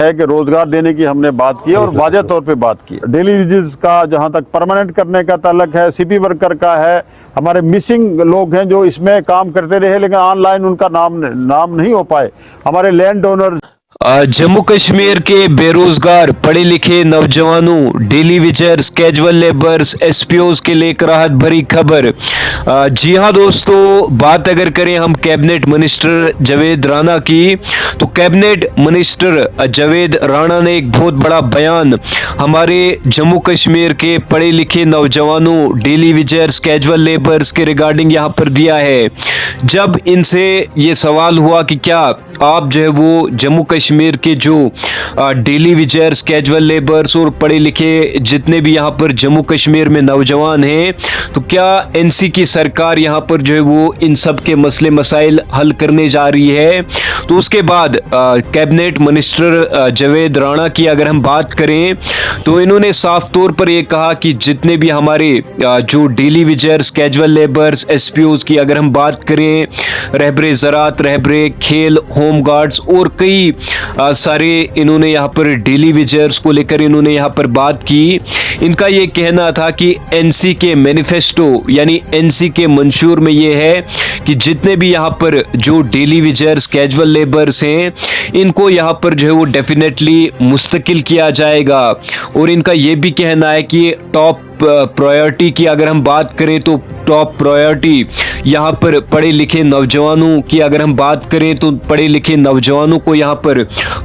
है कि रोजगार देने की हमने बात की और वाज़ेह तौर पे बात की। डेली वेजेस का जहां तक परमानेंट करने का ताल्लुक है, सीपी वर्कर का है, हमारे मिसिंग लोग हैं जो इसमें काम करते रहे लेकिन ऑनलाइन उनका नाम नहीं हो पाए, हमारे लैंड ओनर। जम्मू कश्मीर के बेरोजगार पढ़े लिखे नौजवानों, डेली वेजर्स, कैजुअल लेबर्स, एसपीओज के लिए राहत भरी खबर। जी हां दोस्तों, बात अगर करें हम कैबिनेट मिनिस्टर जावेद राणा की, तो कैबिनेट मिनिस्टर जावेद राणा ने एक बहुत बड़ा बयान हमारे जम्मू कश्मीर के पढ़े लिखे नौजवानों, डेली वेजर्स, कैजुअल लेबर्स के रिगार्डिंग यहां पर दिया है। जब इनसे ये सवाल हुआ कि क्या आप जो है वो जम्मू कश्मीर के जो डेली वेजर्स, कैजुअल लेबर्स और पढ़े लिखे जितने भी यहाँ पर जम्मू कश्मीर में नौजवान हैं, तो क्या एनसी की सरकार यहाँ पर जो है वो इन सब के मसले मसाइल हल करने जा रही है। तो उसके बाद कैबिनेट मिनिस्टर जावेद राणा की अगर हम बात करें तो इन्होंने साफ तौर पर यह कहा कि जितने भी हमारे जो डेली वेजर्स, कैजुअल लेबर्स, एसपीओज की अगर हम बात करें, रहबरे ज़रात, रहबरे खेल, होम गार्ड्स और कई सारे इन्होंने यहाँ पर डेली वेजर्स को लेकर इन्होंने यहाँ पर बात की। इनका ये कहना था कि एनसी के मैनिफेस्टो यानी एनसी के मंशूर में ये है कि जितने भी यहाँ पर जो डेली वेजर्स, कैजुअल लेबर्स हैं, इनको यहाँ पर जो है वो डेफिनेटली मुस्तकिल किया जाएगा। और इनका ये भी कहना है कि टॉप प्रायोरिटी की अगर हम बात करें तो टॉप प्रायोरिटी यहाँ पर पढ़े लिखे नौजवानों की अगर हम बात करें तो पढ़े लिखे नौजवानों को यहाँ पर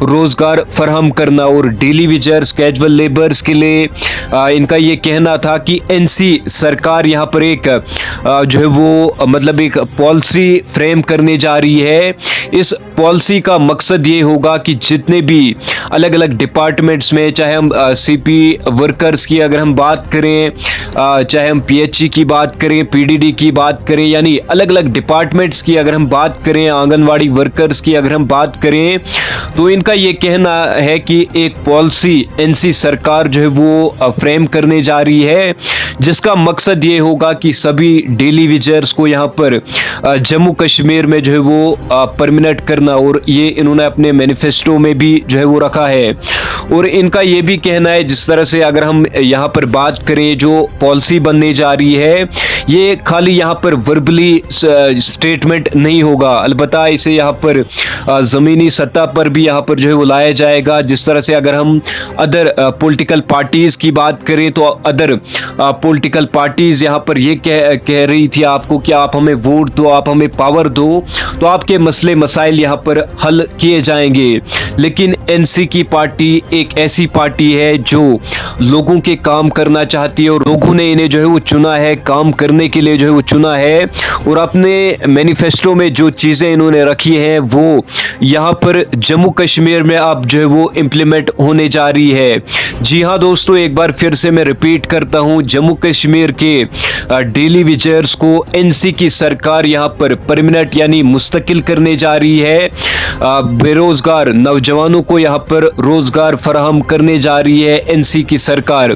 रोजगार फराहम करना और डेली वेजर्स, कैजुअल लेबर्स के लिए इनका ये कहना था कि एनसी सरकार यहाँ पर एक जो है वो मतलब एक पॉलिसी फ्रेम करने जा रही है। इस पॉलिसी का मकसद ये होगा कि जितने भी अलग अलग डिपार्टमेंट्स में, चाहे हम सीपी वर्कर्स की अगर हम बात करें, चाहे हम पीएचई की बात करें, पीडीडी की बात करें, यानी अलग अलग डिपार्टमेंट्स की अगर हम बात करें, आंगनवाड़ी वर्कर्स की अगर हम बात करें, तो इनका ये कहना है कि एक पॉलिसी एनसी सरकार जो है वो फ्रेम करने जा रही है, जिसका मकसद ये होगा कि सभी डेली वेजर्स को यहाँ पर जम्मू कश्मीर में जो है वो परमानेंट करना। और ये इन्होंने अपने मैनिफेस्टो में भी जो है वो रखा है। और इनका ये भी कहना है, जिस तरह से अगर हम यहाँ पर बात करें जो पॉलिसी बनने जा रही है, ये खाली यहाँ पर वर्बली स्टेटमेंट नहीं होगा, अलबत्ता इसे यहाँ पर ज़मीनी सतह पर भी यहाँ पर जो है वो लाया जाएगा। जिस तरह से अगर हम अदर पॉलिटिकल पार्टीज़ की बात करें तो अदर पॉलिटिकल पार्टीज़ यहाँ पर ये कह रही थी आपको कि आप हमें वोट दो, आप हमें पावर दो, तो आपके मसले मसाइल यहाँ पर हल किए जाएंगे। लेकिन एनसी की पार्टी एक ऐसी पार्टी है जो लोगों के काम करना चाहती है और लोगों ने इन्हें जो है वो चुना है, काम करने के लिए जो है वो चुना है। और अपने मैनिफेस्टो में जो चीज़ें इन्होंने रखी हैं वो यहाँ पर जम्मू कश्मीर में अब जो है वो इम्प्लीमेंट होने जा रही है। जी हाँ दोस्तों, एक बार फिर से मैं रिपीट करता हूँ, जम्मू कश्मीर के डेली वेजर्स को एनसी की सरकार यहाँ पर परमानेंट यानी मुस्तकिल करने जा रही है। बेरोजगार नौजवानों को यहाँ पर रोजगार फराहम करने जा रही है एनसी की सरकार।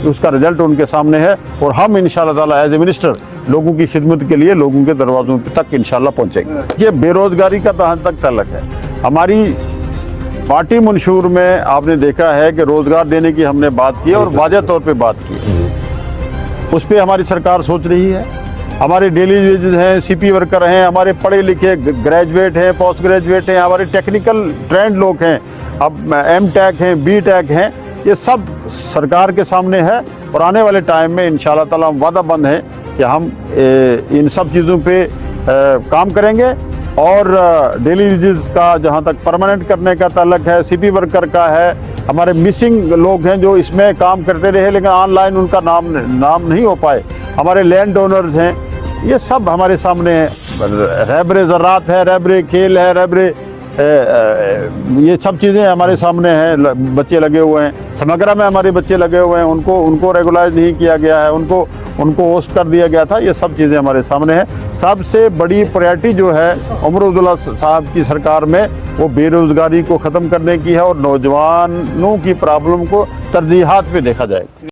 उसका रिजल्ट उनके सामने है और हम इंशाल्लाह ताला एज ए मिनिस्टर लोगों की खिदमत के लिए लोगों के दरवाजों तक इंशाल्लाह पहुंचेंगे। ये बेरोजगारी का जहाँ तक ताल्लुक है, हमारी पार्टी मंशूर में आपने देखा है कि रोजगार देने की हमने बात की और वाज़ेह तौर पे बात की, उस पर हमारी सरकार सोच रही है। हमारे डेली वेजेस हैं, सीपी वर्कर हैं, हमारे पढ़े लिखे ग्रेजुएट हैं, पोस्ट ग्रेजुएट हैं, हमारे टेक्निकल ट्रेंड लोग हैं, अब एम टेक हैं, बी टेक हैं, ये सब सरकार के सामने है। और आने वाले टाइम में इंशाल्लाह ताला हम वादाबंद हैं कि हम इन सब चीज़ों पे काम करेंगे। और डेली वेजेस का जहाँ तक परमानेंट करने का ताल्लुक है, सीपी वर्कर का है, हमारे मिसिंग लोग हैं जो इसमें काम करते रहे लेकिन ऑनलाइन उनका नाम नहीं हो पाए, हमारे लैंड ओनर्स हैं, ये सब हमारे सामने है। रहबरे ज़रात है, रहबरे खेल है, रहबरे ये सब चीज़ें हमारे सामने हैं। बच्चे लगे हुए हैं, समग्रा में हमारे बच्चे लगे हुए हैं, उनको रेगुलाइज नहीं किया गया है, उनको होस्ट कर दिया गया था। ये सब चीज़ें हमारे सामने हैं। सबसे बड़ी प्रायोरिटी जो है उमर अब्दुल्ला साहब की सरकार में वो बेरोज़गारी को ख़त्म करने की है और नौजवानों की प्रॉब्लम को तरजीहात पे देखा जाएगा।